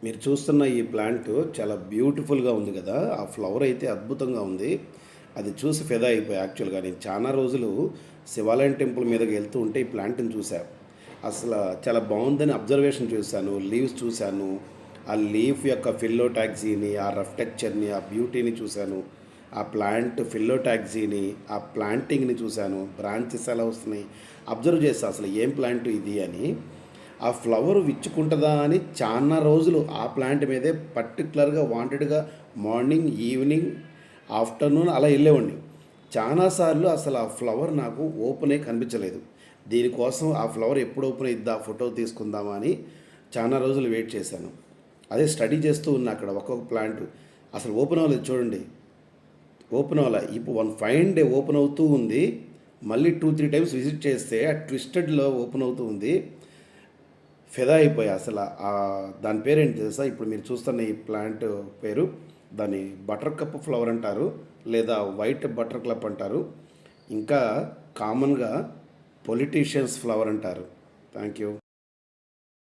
మీరు చూస్తున్న ఈ ప్లాంట్ చాలా బ్యూటిఫుల్‌గా ఉంది గదా! ఆ ఫ్లవర్ అయితే అద్భుతంగా ఉంది. అది చూసి ఫిదా అయిపోయా యాక్చువల్‌గా. నేను చానా రోజులు శివాలయం టెంపుల్ మీదకి వెళ్తూ ఉంటే ఈ ప్లాంట్‌ని చూసా. చాలా బావుందని అబ్జర్వేషన్ చూశాను. లీవ్స్ చూశాను. ఆ లీఫ్ యొక్క ఫిల్లోటాక్సీని, ఆ రఫ్ టెక్స్చర్‌ని, ఆ బ్యూటీని చూశాను. ఆ ప్లాంట్ ఫిల్లోటాక్సీని, ఆ ప్లాంటింగ్‌ని చూశాను. బ్రాంచెస్ ఎలా వస్తున్నాయి అబ్జర్వ్ చేశా అసలు ఏం ప్లాంట్ ఇది అని. ఆ ఫ్లవర్ విచ్చుకుంటుందా అని చాలా రోజులు ఆ ప్లాంట్ మీదే పర్టికులర్గా వాంటెడ్గా మార్నింగ్ ఈవినింగ్ ఆఫ్టర్నూన్ అలా వెళ్ళేవాడిని. చాలాసార్లు అసలు ఆ ఫ్లవర్ నాకు ఓపెన్ అయ్యి కనిపించలేదు. దీనికోసం ఆ ఫ్లవర్ ఎప్పుడు ఓపెన్ అయిద్దా ఫోటో తీసుకుందామా అని చాలా రోజులు వెయిట్ చేశాను. అదే స్టడీ చేస్తూ ఉన్నా అక్కడ ఒక్కొక్క ప్లాంట్ అసలు ఓపెన్ అవ్వలేదు చూడండి. ఓపెన్ అవ్వలే. ఇప్పుడు వన్ ఫైన్ డే ఓపెన్ అవుతూ ఉంది. మళ్ళీ 2, 3 టైమ్స్ విజిట్ చేస్తే ఆ ట్విస్టెడ్లో ఓపెన్ అవుతూ ఉంది. ఫిదా అయిపోయా అసల. దాని పేరేంటి తెలుసా? ఇప్పుడు మీరు చూస్తున్న ఈ ప్లాంట్ పేరు, దాన్ని బటర్ కప్ ఫ్లవర్ అంటారు. లేదా వైట్ బటర్ క్లప్ అంటారు. ఇంకా కామన్‌గా పొలిటీషియన్స్ ఫ్లవర్ అంటారు. Thank you.